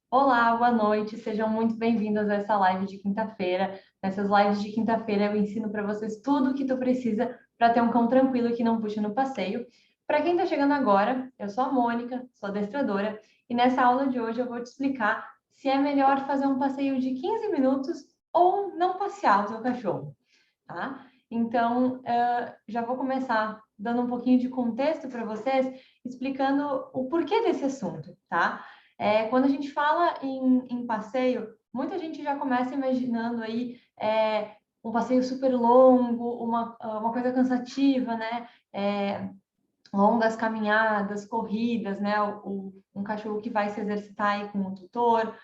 Olá, boa noite, sejam muito bem-vindas a essa live de quinta-feira. Nessas lives de quinta-feira eu ensino para vocês tudo o que tu precisa para ter um cão tranquilo que não puxe no passeio. Para quem está chegando agora, eu sou a Mônica, sou adestradora, e nessa aula de hoje eu vou te explicar se é melhor fazer um passeio de 15 minutos ou não passear o seu cachorro, tá? Então, já vou começar dando um pouquinho de contexto para vocês, explicando o porquê desse assunto, tá? Quando a gente fala em passeio, muita gente já começa imaginando aí um passeio super longo, uma coisa cansativa, né? Longas caminhadas, corridas, né? Um cachorro que vai se exercitar aí com o tutor,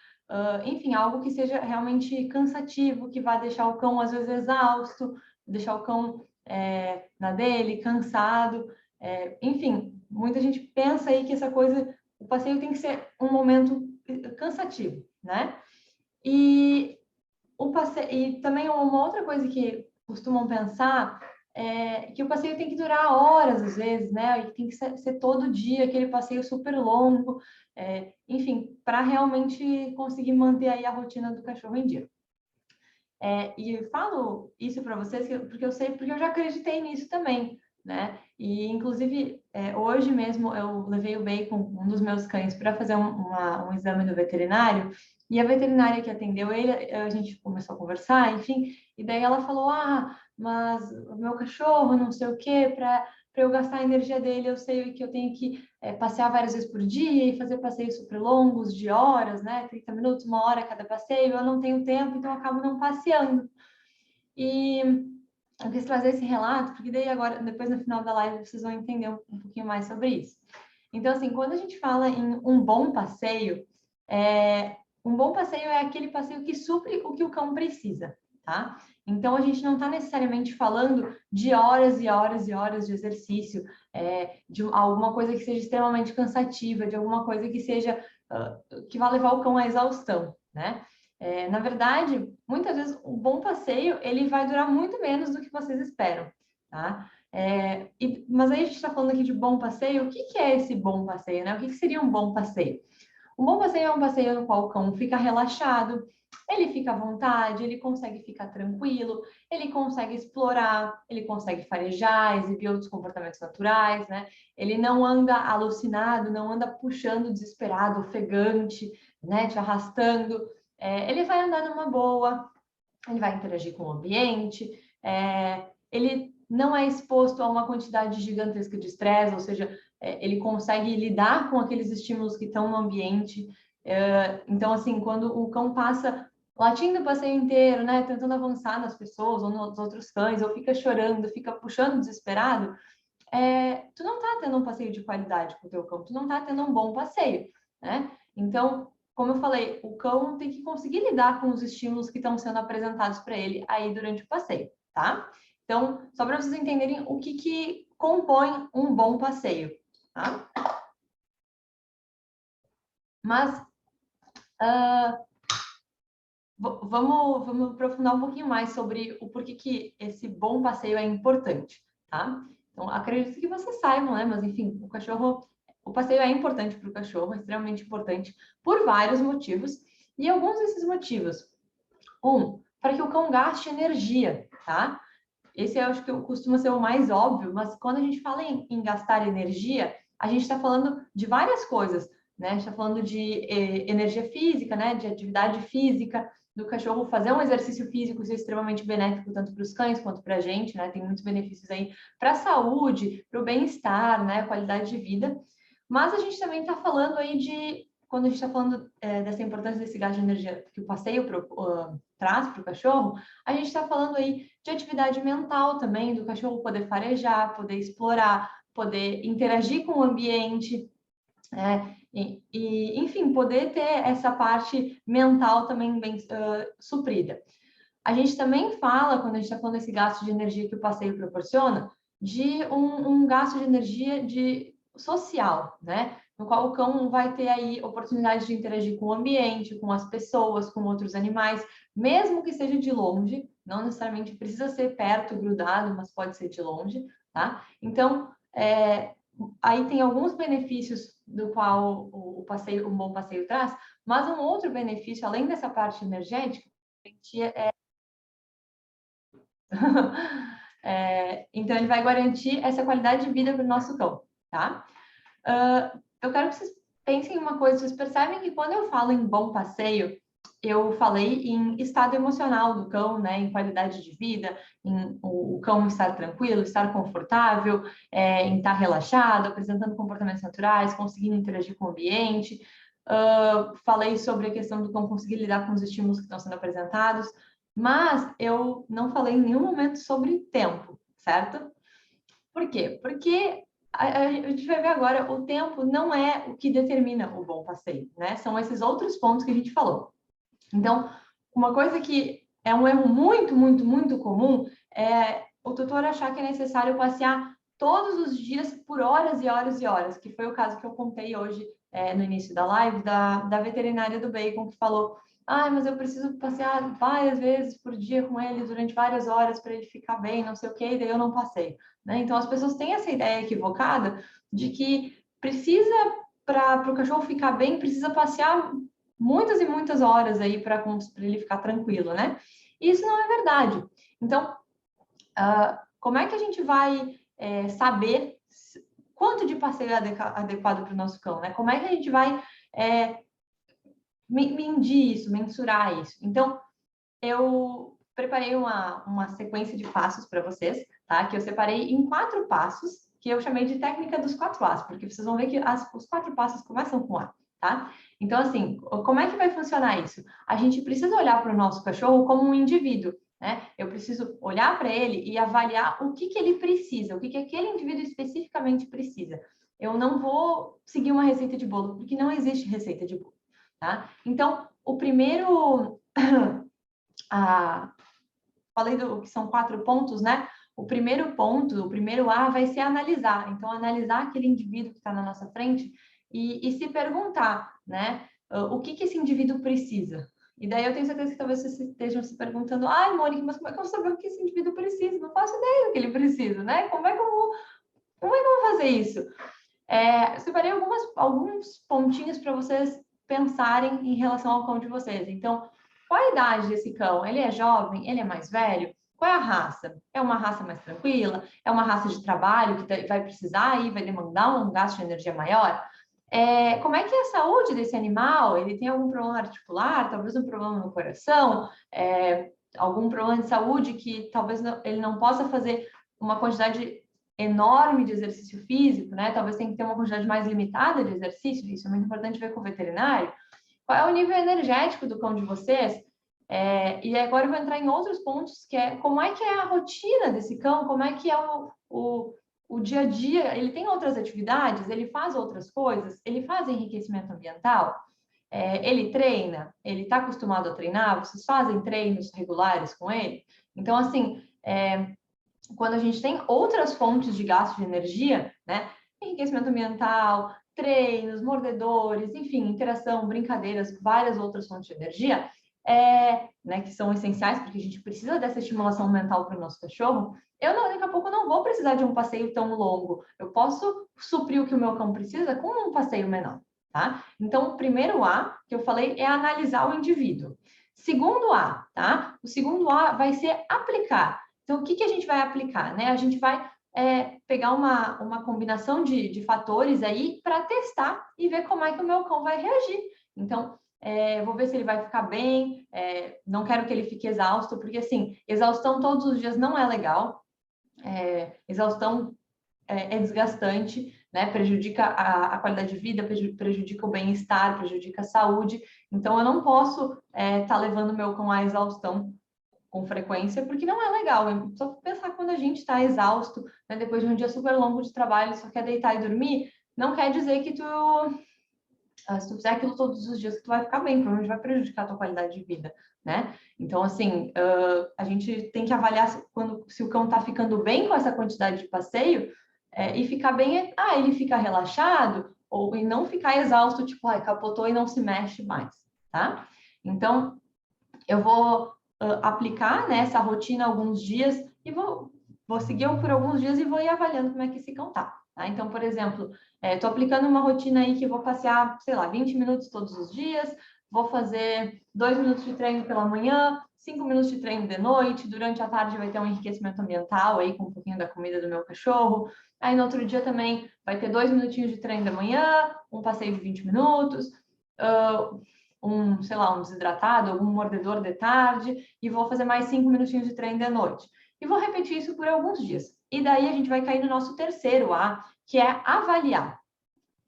enfim, algo que seja realmente cansativo, que vai deixar o cão às vezes exausto, deixar o cão na dele, cansado, enfim, muita gente pensa aí que essa coisa, o passeio tem que ser um momento cansativo, né? E e também uma outra coisa que costumam pensar é que o passeio tem que durar horas, às vezes, né? E tem que ser todo dia, aquele passeio super longo, enfim, para realmente conseguir manter aí a rotina do cachorro em dia. E eu falo isso para vocês porque eu sei, porque eu já acreditei nisso também, né? E, inclusive, hoje mesmo eu levei o Bacon, um dos meus cães, para fazer um exame no veterinário, e a veterinária que atendeu ele, a gente começou a conversar, enfim, e daí ela falou: Ah, mas o meu cachorro, não sei o quê, para eu gastar a energia dele, eu sei que eu tenho que passear várias vezes por dia e fazer passeios super longos, de horas, né? 30 minutos, uma hora cada passeio, eu não tenho tempo, então eu acabo não passeando. E eu quis trazer esse relato, porque daí agora, depois no final da live, vocês vão entender um pouquinho mais sobre isso. Então, assim, quando a gente fala em um bom passeio é aquele passeio que supre o que o cão precisa, tá? Então, a gente não está necessariamente falando de horas e horas e horas de exercício, de alguma coisa que seja extremamente cansativa, de alguma coisa que seja, que vá levar o cão à exaustão, né? Na verdade, muitas vezes o bom passeio ele vai durar muito menos do que vocês esperam, tá? Mas aí a gente está falando aqui de bom passeio. O que que é esse bom passeio, né? O que que seria um bom passeio? Um bom passeio é um passeio no qual o cão fica relaxado, ele fica à vontade, ele consegue ficar tranquilo, ele consegue explorar, ele consegue farejar, exibir outros comportamentos naturais, né? Ele não anda alucinado, não anda puxando desesperado, ofegante, né? Te arrastando. Ele vai andar numa boa, ele vai interagir com o ambiente, ele não é exposto a uma quantidade gigantesca de estresse, ou seja, ele consegue lidar com aqueles estímulos que estão no ambiente. Então, assim, quando o cão passa latindo o passeio inteiro, né, tentando avançar nas pessoas ou nos outros cães, ou fica chorando, fica puxando desesperado, tu não tá tendo um passeio de qualidade com o teu cão, tu não tá tendo um bom passeio, né? Então, como eu falei, o cão tem que conseguir lidar com os estímulos que estão sendo apresentados para ele aí durante o passeio, tá? Então, só para vocês entenderem o que compõe um bom passeio, tá? Mas vamos aprofundar um pouquinho mais sobre o porquê que esse bom passeio é importante, tá? Então, acredito que vocês saibam, né? Mas, enfim, o passeio é importante para o cachorro, é extremamente importante por vários motivos. E alguns desses motivos, para que o cão gaste energia, tá? Esse eu acho que costuma ser o mais óbvio, mas quando a gente fala em gastar energia, a gente está falando de várias coisas, né? A gente está falando de energia física, né? De atividade física, do cachorro fazer um exercício físico, isso é extremamente benéfico tanto para os cães quanto para a gente, né? Tem muitos benefícios aí para a saúde, para o bem-estar, né? Qualidade de vida. Mas a gente também está falando aí quando a gente está falando dessa importância desse gasto de energia que o passeio traz para o cachorro, a gente está falando aí de atividade mental também, do cachorro poder farejar, poder explorar, poder interagir com o ambiente, enfim, poder ter essa parte mental também bem suprida. A gente também fala, quando a gente está falando desse gasto de energia que o passeio proporciona, de um gasto de energia social, né? No qual o cão vai ter aí oportunidade de interagir com o ambiente, com as pessoas, com outros animais, mesmo que seja de longe, não necessariamente precisa ser perto, grudado, mas pode ser de longe, tá? Então, aí tem alguns benefícios do qual o passeio, um bom passeio traz, mas um outro benefício, além dessa parte energética, então ele vai garantir essa qualidade de vida para o nosso cão, tá? Eu quero que vocês pensem em uma coisa, vocês percebem que quando eu falo em bom passeio, eu falei em estado emocional do cão, né, em qualidade de vida, em o cão estar tranquilo, estar confortável, em estar relaxado, apresentando comportamentos naturais, conseguindo interagir com o ambiente. Falei sobre a questão do cão conseguir lidar com os estímulos que estão sendo apresentados, mas eu não falei em nenhum momento sobre tempo, certo? Por quê? Porque a gente vai ver agora, o tempo não é o que determina o bom passeio, né? São esses outros pontos que a gente falou. Então, uma coisa que é um erro muito, muito, muito comum é o tutor achar que é necessário passear todos os dias por horas e horas e horas, que foi o caso que eu contei hoje no início da live, da veterinária do Bacon, que falou: ah, mas eu preciso passear várias vezes por dia com ele durante várias horas para ele ficar bem, não sei o quê, e daí eu não passei. Né? Então, as pessoas têm essa ideia equivocada de que precisa, para o cachorro ficar bem, precisa passear muitas e muitas horas aí para ele ficar tranquilo, né? E isso não é verdade. Então, como é que a gente vai saber quanto de passeio é adequado para o nosso cão, né? Como é que a gente vai medir isso, mensurar isso? Então, eu preparei uma sequência de passos para vocês, tá? Que eu separei em 4 passos, que eu chamei de técnica dos 4 As, porque vocês vão ver que os 4 passos começam com A, tá? Então, assim, como é que vai funcionar isso? A gente precisa olhar para o nosso cachorro como um indivíduo, né? Eu preciso olhar para ele e avaliar o que ele precisa, o que aquele indivíduo especificamente precisa. Eu não vou seguir uma receita de bolo, porque não existe receita de bolo, tá? Então, o primeiro... falei que são 4 pontos, né? O primeiro ponto, o primeiro A vai ser analisar. Então, analisar aquele indivíduo que está na nossa frente e se perguntar, né? O que esse indivíduo precisa? E daí eu tenho certeza que talvez vocês estejam se perguntando: ai, Mônica, mas como é que eu vou saber o que esse indivíduo precisa? Não faço ideia do que ele precisa, né? Como é que eu vou fazer isso? Eu separei alguns pontinhos para vocês pensarem em relação ao cão de vocês. Então, qual a idade desse cão? Ele é jovem? Ele é mais velho? Qual é a raça? É uma raça mais tranquila? É uma raça de trabalho que vai precisar e vai demandar um gasto de energia maior? Como é que é a saúde desse animal? Ele tem algum problema articular? Talvez um problema no coração? Algum problema de saúde que talvez ele não possa fazer uma quantidade enorme de exercício físico, né? Talvez tenha que ter uma quantidade mais limitada de exercício, isso é muito importante ver com o veterinário. Qual é o nível energético do cão de vocês? E agora eu vou entrar em outros pontos, que é como é que é a rotina desse cão, como é que é o dia a dia, ele tem outras atividades, ele faz outras coisas, ele faz enriquecimento ambiental, ele treina, ele está acostumado a treinar, vocês fazem treinos regulares com ele? Então, assim, quando a gente tem outras fontes de gasto de energia, né? Enriquecimento ambiental, treinos, mordedores, enfim, interação, brincadeiras, várias outras fontes de energia, né, que são essenciais, porque a gente precisa dessa estimulação mental para o nosso cachorro. Daqui a pouco, não vou precisar de um passeio tão longo. Eu posso suprir o que o meu cão precisa com um passeio menor, tá? Então, o primeiro A que eu falei é analisar o indivíduo. Segundo A, tá? O segundo A vai ser aplicar. Então, o que a gente vai aplicar, né? A gente vai pegar uma combinação de fatores aí para testar e ver como é que o meu cão vai reagir. Então, vou ver se ele vai ficar bem, não quero que ele fique exausto, porque, assim, exaustão todos os dias não é legal. Exaustão é desgastante, né? Prejudica a qualidade de vida, prejudica o bem-estar, prejudica a saúde. Então, eu não posso estar levando o meu cão à exaustão com frequência, porque não é legal. Só pensar quando a gente está exausto, né, depois de um dia super longo de trabalho, só quer deitar e dormir, não quer dizer que se tu fizer aquilo todos os dias, que tu vai ficar bem, provavelmente vai prejudicar a tua qualidade de vida, né? Então, assim, a gente tem que avaliar se o cão tá ficando bem com essa quantidade de passeio, e ficar bem, ele fica relaxado, e não ficar exausto, tipo, capotou e não se mexe mais, tá? Então, eu vou aplicar, né, essa rotina alguns dias e vou seguir por alguns dias e vou ir avaliando como é que esse cão tá, tá? Então, por exemplo, estou aplicando uma rotina aí que vou passear, sei lá, 20 minutos todos os dias, vou fazer 2 minutos de treino pela manhã, 5 minutos de treino de noite, durante a tarde vai ter um enriquecimento ambiental aí com um pouquinho da comida do meu cachorro, aí no outro dia também vai ter 2 minutinhos de treino da manhã, um passeio de 20 minutos, sei lá, um desidratado, algum mordedor de tarde, e vou fazer mais 5 minutinhos de treino de noite. E vou repetir isso por alguns dias. E daí a gente vai cair no nosso terceiro A, que é avaliar,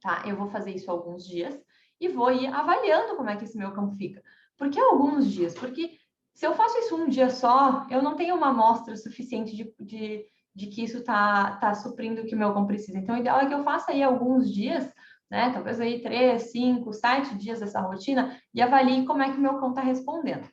tá? Eu vou fazer isso alguns dias e vou ir avaliando como é que esse meu campo fica. Por que alguns dias? Porque se eu faço isso um dia só, eu não tenho uma amostra suficiente de que isso tá suprindo o que o meu campo precisa. Então, o ideal é que eu faça aí alguns dias, né? Talvez aí 3, 5, 7 dias dessa rotina e avalie como é que o meu cão está respondendo.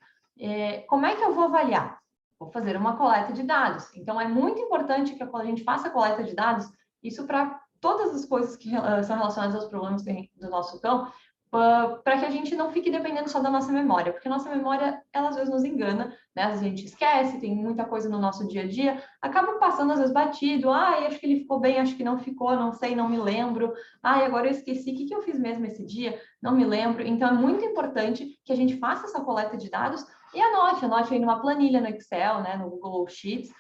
Como é que eu vou avaliar? Vou fazer uma coleta de dados. Então, é muito importante que a gente faça a coleta de dados, isso para todas as coisas que são relacionadas aos problemas do nosso cão, para que a gente não fique dependendo só da nossa memória, porque a nossa memória, ela às vezes nos engana, né? Às vezes a gente esquece, tem muita coisa no nosso dia a dia, acaba passando às vezes batido, acho que ele ficou bem, acho que não ficou, não sei, não me lembro, agora eu esqueci, o que eu fiz mesmo esse dia? Não me lembro. Então é muito importante que a gente faça essa coleta de dados e anote aí numa planilha no Excel, né, no Google Sheets,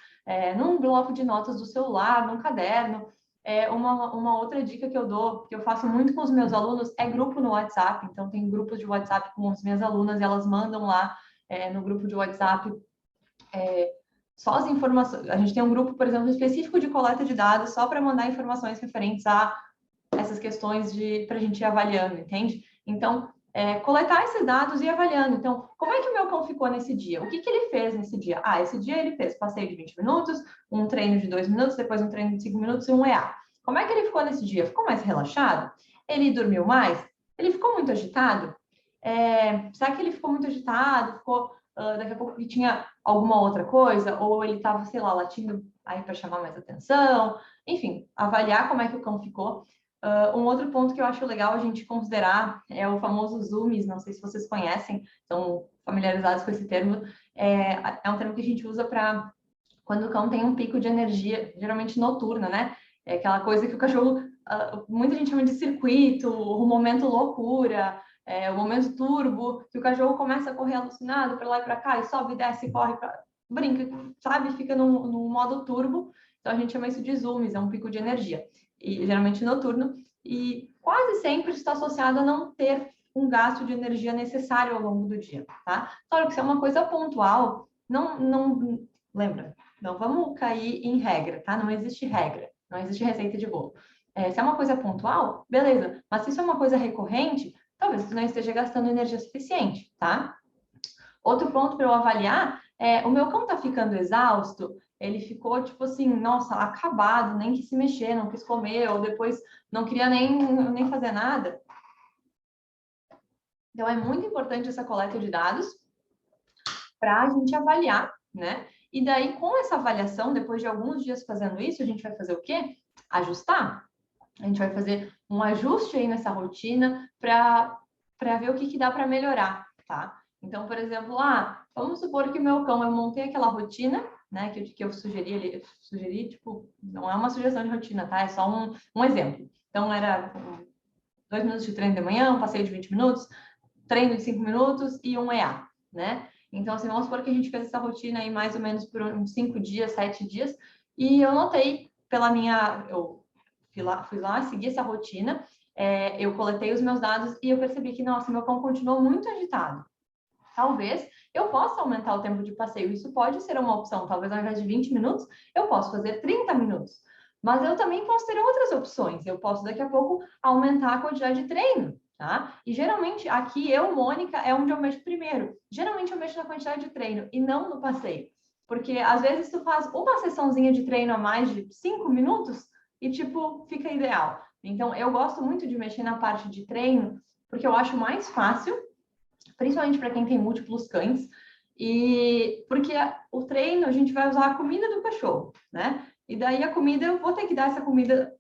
num bloco de notas do celular, num caderno. Uma outra dica que eu dou, que eu faço muito com os meus alunos, é grupo no WhatsApp. Então, tem grupos de WhatsApp com as minhas alunas e elas mandam lá no grupo de WhatsApp só as informações. A gente tem um grupo, por exemplo, específico de coleta de dados só para mandar informações referentes a essas questões para a gente ir avaliando, entende? Então, coletar esses dados e ir avaliando. Então, como é que o meu cão ficou nesse dia? O que ele fez nesse dia? Esse dia ele fez passeio de 20 minutos, um treino de 2 minutos, depois um treino de 5 minutos e um EA. Como é que ele ficou nesse dia? Ficou mais relaxado? Ele dormiu mais? Ele ficou muito agitado? Será que ele ficou muito agitado? Daqui a pouco ele tinha alguma outra coisa? Ou ele estava, sei lá, latindo aí para chamar mais atenção? Enfim, avaliar como é que o cão ficou. Um outro ponto que eu acho legal a gente considerar é o famoso zoomies, não sei se vocês conhecem, estão familiarizados com esse termo, é um termo que a gente usa para quando o cão tem um pico de energia, geralmente noturna, né? É aquela coisa que o cachorro, muita gente chama de circuito, o momento loucura, o momento turbo, que o cachorro começa a correr alucinado para lá e para cá, e sobe, desce, corre, brinca, sabe? Fica num modo turbo, então a gente chama isso de zoomies, é um pico de energia e geralmente noturno, e quase sempre está associado a não ter um gasto de energia necessário ao longo do dia, tá? Claro que se é uma coisa pontual, não lembra, não vamos cair em regra, tá? Não existe regra, não existe receita de bolo. Se é uma coisa pontual, beleza, mas se isso é uma coisa recorrente, talvez você não esteja gastando energia suficiente, tá? Outro ponto para eu avaliar o meu cão tá ficando exausto, ele ficou tipo assim, nossa, acabado, nem quis se mexer, não quis comer, ou depois não queria nem fazer nada. Então é muito importante essa coleta de dados para a gente avaliar, né? E daí, com essa avaliação, depois de alguns dias fazendo isso, a gente vai fazer o quê? Ajustar. A gente vai fazer um ajuste aí nessa rotina para ver o que dá para melhorar, tá? Então, por exemplo, vamos supor que o meu cão, eu montei aquela rotina, né, que eu sugeri, tipo, não é uma sugestão de rotina, tá? É só um exemplo. Então, era 2 minutos de treino de manhã, um passeio de 20 minutos, treino de 5 minutos e um EA, né? Então, assim, vamos supor que a gente fez essa rotina aí mais ou menos por uns 5 dias, 7 dias, e eu notei eu fui lá, segui essa rotina, eu coletei os meus dados e eu percebi que, nossa, meu cão continuou muito agitado. Talvez eu possa aumentar o tempo de passeio, isso pode ser uma opção, talvez ao invés de 20 minutos, eu posso fazer 30 minutos. Mas eu também posso ter outras opções, eu posso daqui a pouco aumentar a quantidade de treino, tá? E geralmente aqui Mônica, é onde eu mexo primeiro. Geralmente eu mexo na quantidade de treino e não no passeio. Porque às vezes tu faz uma sessãozinha de treino a mais de 5 minutos e tipo, fica ideal. Então eu gosto muito de mexer na parte de treino, porque eu acho mais fácil, principalmente para quem tem múltiplos cães, e porque o treino a gente vai usar a comida do cachorro, né? E daí a comida, eu vou ter que dar essa comida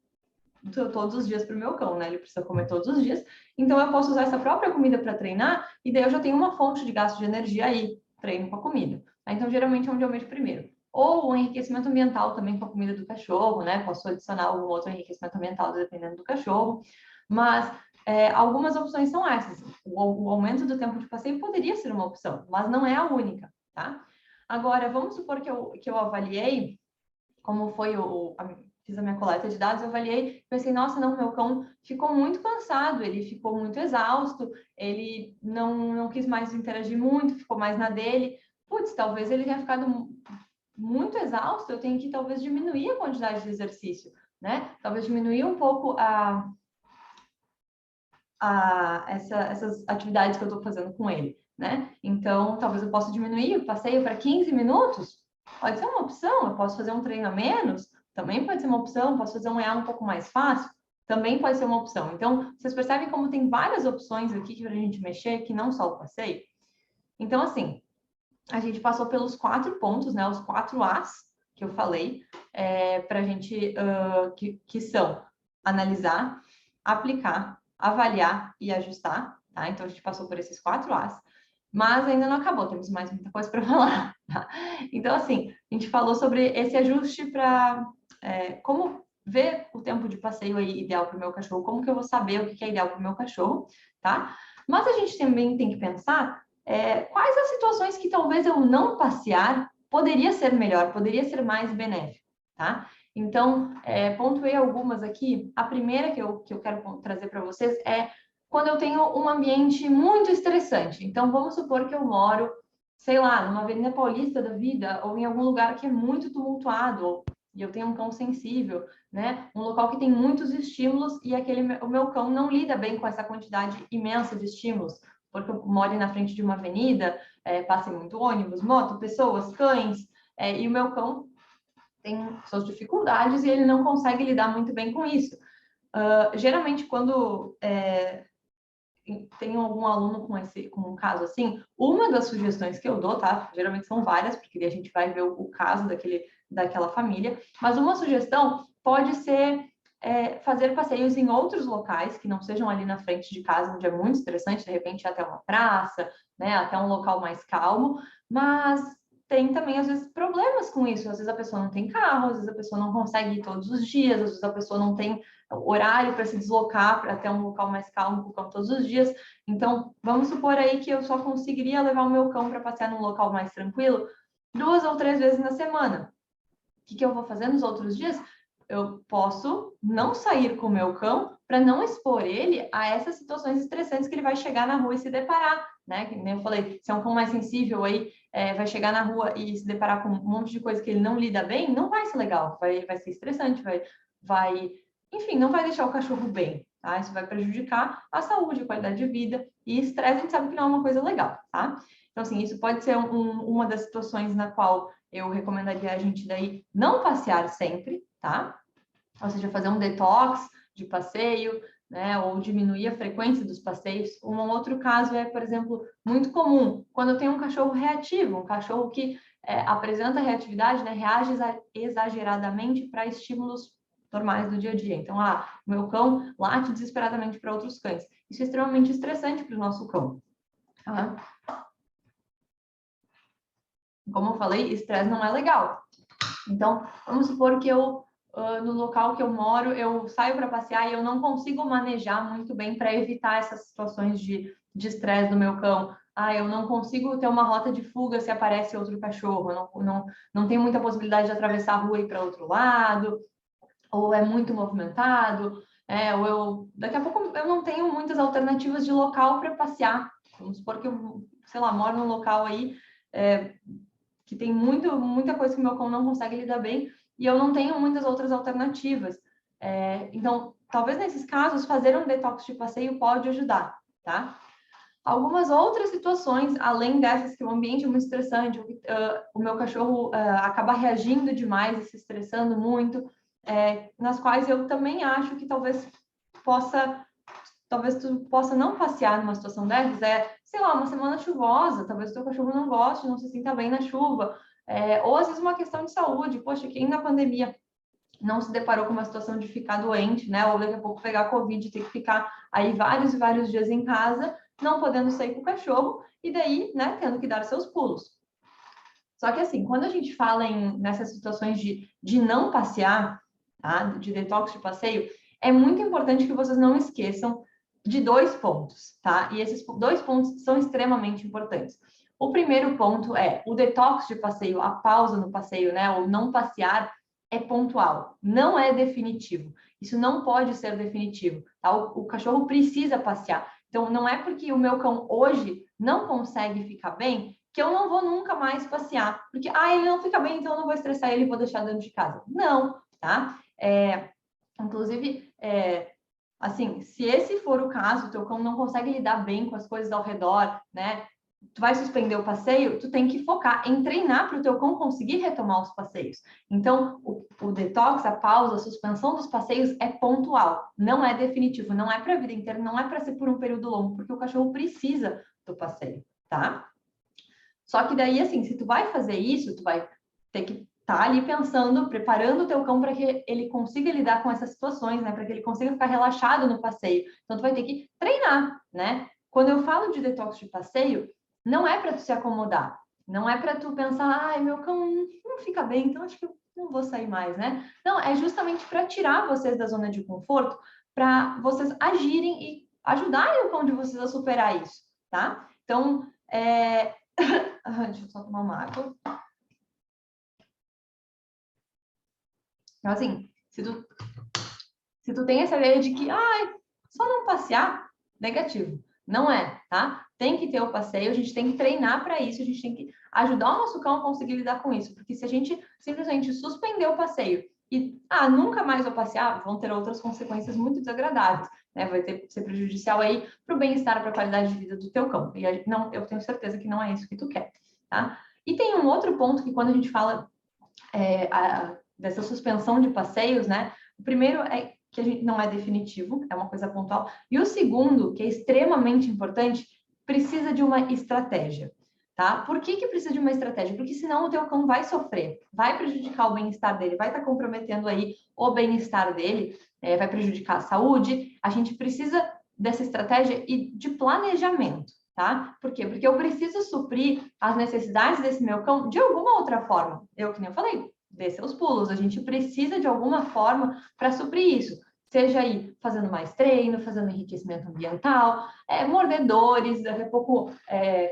todos os dias para o meu cão, né? Ele precisa comer todos os dias. Então eu posso usar essa própria comida para treinar, e daí eu já tenho uma fonte de gasto de energia aí, treino com a comida. Então geralmente é onde eu mexo primeiro. ou um enriquecimento ambiental também com a comida do cachorro, né? Posso adicionar algum outro enriquecimento ambiental dependendo do cachorro, mas algumas opções são essas. O aumento do tempo de passeio poderia ser uma opção, mas não é a única, tá? Agora, vamos supor que eu avaliei, como foi fiz a minha coleta de dados, eu avaliei, pensei, nossa, não, meu cão ficou muito cansado, ele ficou muito exausto, ele não quis mais interagir muito, ficou mais na dele. Putz, talvez ele tenha ficado muito exausto, eu tenho que talvez diminuir a quantidade de exercício, né? Talvez diminuir um pouco essas atividades que eu estou fazendo com ele, né? Então, talvez eu possa diminuir o passeio para 15 minutos, pode ser uma opção. Eu posso fazer um treino a menos, também pode ser uma opção. Posso fazer um EA um pouco mais fácil, também pode ser uma opção. Então, vocês percebem como tem várias opções aqui para a gente mexer, que não só o passeio? Então, assim, a gente passou pelos 4 pontos, né? Os 4 As que eu falei, para a gente, que são analisar, aplicar, avaliar e ajustar, tá? Então, a gente passou por esses 4 As, mas ainda não acabou, temos mais muita coisa para falar, tá? Então, assim, a gente falou sobre esse ajuste para como ver o tempo de passeio aí ideal para o meu cachorro, como que eu vou saber o que é ideal para o meu cachorro, tá? Mas a gente também tem que pensar quais as situações que talvez eu não passear poderia ser melhor, poderia ser mais benéfico, tá? Então, pontuei algumas aqui. A primeira que eu quero trazer para vocês é quando eu tenho um ambiente muito estressante. Então, vamos supor que eu moro, sei lá, numa Avenida Paulista da vida, ou em algum lugar que é muito tumultuado, e eu tenho um cão sensível, né? Um local que tem muitos estímulos e o meu cão não lida bem com essa quantidade imensa de estímulos, porque eu moro na frente de uma avenida, passa muito ônibus, moto, pessoas, cães, e o meu cão tem suas dificuldades e ele não consegue lidar muito bem com isso. Geralmente, quando tem algum aluno com um caso assim, uma das sugestões que eu dou, tá? Geralmente são várias, porque a gente vai ver o caso daquela família, mas uma sugestão pode ser fazer passeios em outros locais que não sejam ali na frente de casa, onde é muito estressante, de repente até uma praça, né? Até um local mais calmo, mas tem também, às vezes, problemas com isso. Às vezes a pessoa não tem carro, às vezes a pessoa não consegue ir todos os dias, às vezes a pessoa não tem horário para se deslocar para ter um local mais calmo com o cão todos os dias. Então, vamos supor aí que eu só conseguiria levar o meu cão para passear num local mais tranquilo 2 ou 3 vezes na semana. O que eu vou fazer nos outros dias? Eu posso não sair com o meu cão para não expor ele a essas situações estressantes que ele vai chegar na rua e se deparar, né? Que nem eu falei, se é um cão mais sensível aí, vai chegar na rua e se deparar com um monte de coisa que ele não lida bem, não vai ser legal, vai ser estressante, enfim, não vai deixar o cachorro bem, tá? Isso vai prejudicar a saúde, a qualidade de vida, e estresse a gente sabe que não é uma coisa legal, tá? Então, assim, isso pode ser uma das situações na qual eu recomendaria a gente daí não passear sempre, tá? Ou seja, fazer um detox de passeio, né? Ou diminuir a frequência dos passeios. Um outro caso é, por exemplo, muito comum, quando eu tenho um cachorro reativo, um cachorro que apresenta reatividade, né? Reage exageradamente para estímulos normais do dia a dia. Então, o meu cão late desesperadamente para outros cães. Isso é extremamente estressante para o nosso cão. Tá? Como eu falei, estresse não é legal. Então, vamos supor que no local que eu moro, eu saio para passear e eu não consigo manejar muito bem para evitar essas situações de estresse do meu cão. Eu não consigo ter uma rota de fuga se aparece outro cachorro. Eu não tenho muita possibilidade de atravessar a rua e ir para outro lado, ou é muito movimentado, ou daqui a pouco eu não tenho muitas alternativas de local para passear. Vamos supor que eu, sei lá, moro num local aí que tem muita coisa que o meu cão não consegue lidar bem e eu não tenho muitas outras alternativas. Então, talvez nesses casos, fazer um detox de passeio pode ajudar, tá? Algumas outras situações, além dessas que o ambiente é muito estressante, o meu cachorro acaba reagindo demais e se estressando muito, nas quais eu também acho que talvez tu possa não passear numa situação dessas, sei lá, uma semana chuvosa, talvez o teu cachorro não goste, não se sinta bem na chuva, ou às vezes uma questão de saúde, poxa, quem na pandemia não se deparou com uma situação de ficar doente, né, ou daqui a pouco pegar Covid e ter que ficar aí vários e vários dias em casa, não podendo sair com o cachorro, e daí, né, tendo que dar seus pulos. Só que assim, quando a gente fala nessas situações de não passear, tá? De detox de passeio, é muito importante que vocês não esqueçam de 2 pontos, tá? E esses 2 pontos são extremamente importantes. O primeiro ponto é o detox de passeio, a pausa no passeio, né? O não passear é pontual, não é definitivo. Isso não pode ser definitivo, tá? O cachorro precisa passear. Então, não é porque o meu cão hoje não consegue ficar bem que eu não vou nunca mais passear. Porque, ele não fica bem, então eu não vou estressar ele e vou deixar dentro de casa. Não, tá? Inclusive, assim, se esse for o caso, o teu cão não consegue lidar bem com as coisas ao redor, né? Tu vai suspender o passeio, tu tem que focar em treinar para o teu cão conseguir retomar os passeios. Então, o detox, a pausa, a suspensão dos passeios é pontual, não é definitivo, não é para a vida inteira, não é para ser por um período longo, porque o cachorro precisa do passeio, tá? Só que daí, assim, se tu vai fazer isso, tu vai ter que estar ali pensando, preparando o teu cão para que ele consiga lidar com essas situações, né? Para que ele consiga ficar relaxado no passeio. Então, tu vai ter que treinar, né? Quando eu falo de detox de passeio, não é para tu se acomodar. Não é para tu pensar, meu cão não fica bem, então acho que eu não vou sair mais, né? Não, é justamente para tirar vocês da zona de conforto, para vocês agirem e ajudarem o cão de vocês a superar isso, tá? Então, deixa eu só tomar uma água. Então, assim, se tu tem essa ideia de que, só não passear, negativo. Não é, tá? Tem que ter o passeio, a gente tem que treinar para isso, a gente tem que ajudar o nosso cão a conseguir lidar com isso, porque se a gente simplesmente suspender o passeio e, nunca mais vou passear, vão ter outras consequências muito desagradáveis, né? Vai ser prejudicial aí para o bem-estar, para a qualidade de vida do teu cão. E eu tenho certeza que não é isso que tu quer, tá? E tem um outro ponto que quando a gente fala dessa suspensão de passeios, né? O primeiro é que a gente não é definitivo, é uma coisa pontual. E o segundo, que é extremamente importante, precisa de uma estratégia, tá? Por que precisa de uma estratégia? Porque senão o teu cão vai sofrer, vai prejudicar o bem-estar dele, vai estar comprometendo aí o bem-estar dele, vai prejudicar a saúde. A gente precisa dessa estratégia e de planejamento, tá? Por quê? Porque eu preciso suprir as necessidades desse meu cão de alguma outra forma. Eu, que nem eu falei, dê seus pulos. A gente precisa de alguma forma para suprir isso. Seja aí fazendo mais treino, fazendo enriquecimento ambiental, mordedores, daqui a pouco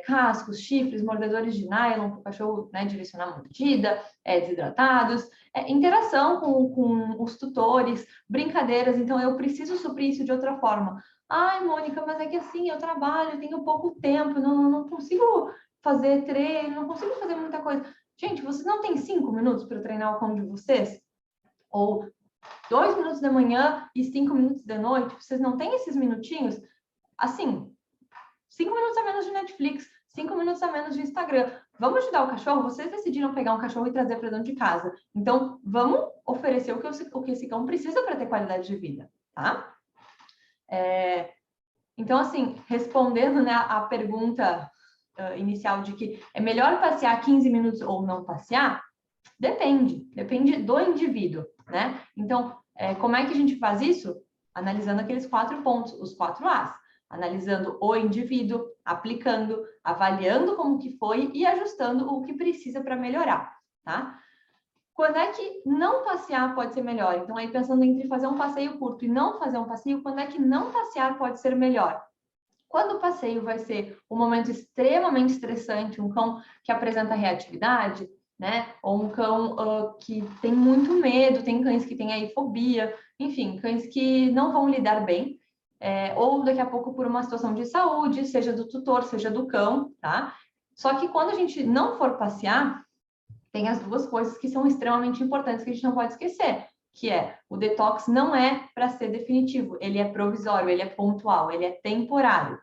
cascos, chifres, mordedores de nylon para o cachorro, né, direcionar a mordida, desidratados, interação com os tutores, brincadeiras. Então, eu preciso suprir isso de outra forma. Mônica, mas é que assim, eu trabalho, eu tenho pouco tempo, não consigo fazer treino, não consigo fazer muita coisa. Gente, vocês não têm 5 minutos para treinar o cão de vocês? Ou 2 minutos da manhã e 5 minutos da noite? Vocês não têm esses minutinhos? Assim, 5 minutos a menos de Netflix, 5 minutos a menos de Instagram. Vamos ajudar o cachorro? Vocês decidiram pegar um cachorro e trazer para dentro de casa. Então, vamos oferecer o que esse cão precisa para ter qualidade de vida, tá? Então, assim, respondendo, né, a pergunta inicial de que é melhor passear 15 minutos ou não passear, depende do indivíduo, né? Então, como é que a gente faz isso? Analisando aqueles 4 pontos, os 4 As. Analisando o indivíduo, aplicando, avaliando como que foi e ajustando o que precisa para melhorar, tá? Quando é que não passear pode ser melhor? Então, aí pensando entre fazer um passeio curto e não fazer um passeio, quando é que não passear pode ser melhor? Quando o passeio vai ser um momento extremamente estressante, um cão que apresenta reatividade, né? Ou um cão que tem muito medo, tem cães que têm aí fobia, enfim, cães que não vão lidar bem, ou daqui a pouco por uma situação de saúde, seja do tutor, seja do cão, tá? Só que quando a gente não for passear, tem as duas coisas que são extremamente importantes que a gente não pode esquecer, que o detox não é para ser definitivo, ele é provisório, ele é pontual, ele é temporário.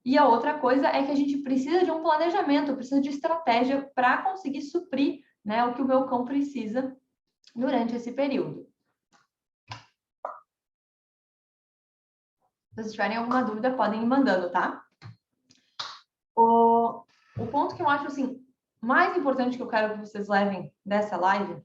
E a outra coisa é que a gente precisa de um planejamento, precisa de estratégia para conseguir suprir, né, o que o meu cão precisa durante esse período. Se vocês tiverem alguma dúvida, podem ir mandando, tá? O ponto que eu acho, assim, mais importante que eu quero que vocês levem dessa live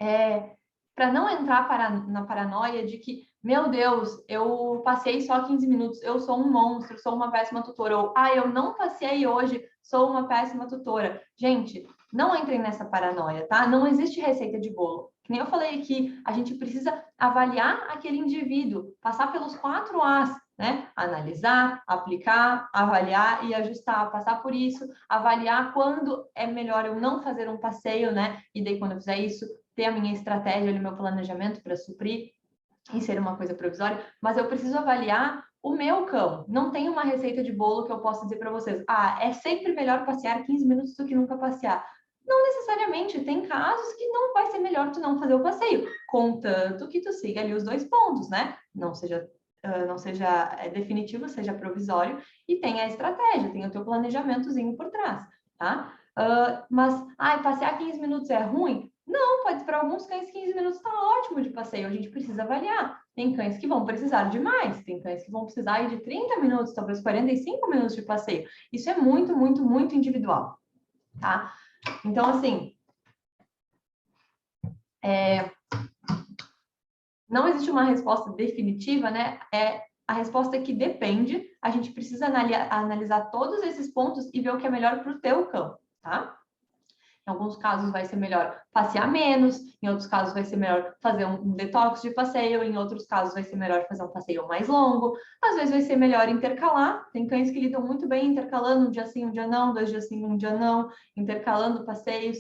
é para não entrar na paranoia de que, meu Deus, eu passei só 15 minutos, eu sou um monstro, sou uma péssima tutora. Ou, eu não passei hoje, sou uma péssima tutora. Gente, não entrem nessa paranoia, tá? Não existe receita de bolo. Que nem eu falei aqui, a gente precisa avaliar aquele indivíduo, passar pelos 4 As, né? Analisar, aplicar, avaliar e ajustar, passar por isso, avaliar quando é melhor eu não fazer um passeio, né? E daí, quando eu fizer isso, ter a minha estratégia, o meu planejamento para suprir e ser uma coisa provisória, mas eu preciso avaliar o meu cão. Não tem uma receita de bolo que eu possa dizer para vocês, é sempre melhor passear 15 minutos do que nunca passear. Não necessariamente, tem casos que não vai ser melhor tu não fazer o passeio, contanto que tu siga ali os 2 pontos, né? Não seja definitivo, seja provisório, e tenha a estratégia, tenha o teu planejamentozinho por trás, tá? Mas, passear 15 minutos é ruim? Não, pode para alguns cães 15 minutos está ótimo de passeio, a gente precisa avaliar. Tem cães que vão precisar de mais, tem cães que vão precisar de 30 minutos, talvez 45 minutos de passeio. Isso é muito, muito, muito individual, tá? Então, assim, não existe uma resposta definitiva, né? A resposta é que depende, a gente precisa analisar todos esses pontos e ver o que é melhor para o teu cão, tá? Em alguns casos vai ser melhor passear menos, em outros casos vai ser melhor fazer um detox de passeio, em outros casos vai ser melhor fazer um passeio mais longo, às vezes vai ser melhor intercalar, tem cães que lidam muito bem intercalando um dia sim, um dia não, 2 dias sim, um dia não, intercalando passeios.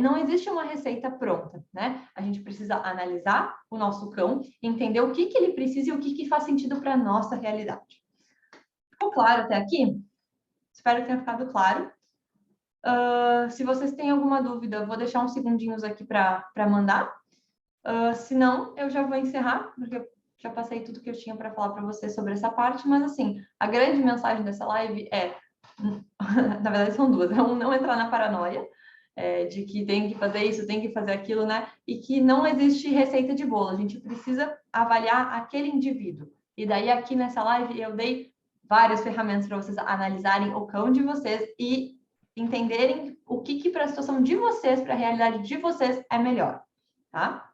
Não existe uma receita pronta, né? A gente precisa analisar o nosso cão, entender o que ele precisa e o que faz sentido para a nossa realidade. Ficou claro até aqui? Espero que tenha ficado claro. Se vocês têm alguma dúvida, eu vou deixar uns segundinhos aqui para mandar. Se não, eu já vou encerrar, porque eu já passei tudo que eu tinha para falar para vocês sobre essa parte, mas assim, a grande mensagem dessa live na verdade são duas, não entrar na paranoia, de que tem que fazer isso, tem que fazer aquilo, né? E que não existe receita de bolo, a gente precisa avaliar aquele indivíduo. E daí aqui nessa live eu dei várias ferramentas para vocês analisarem o cão de vocês e entenderem o que para a situação de vocês, para a realidade de vocês é melhor, tá?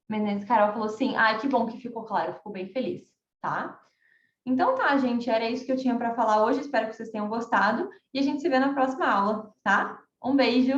Menezes Carol falou assim, que bom que ficou claro, fico bem feliz, tá? Então tá, gente, era isso que eu tinha para falar hoje, espero que vocês tenham gostado e a gente se vê na próxima aula, tá? Um beijo!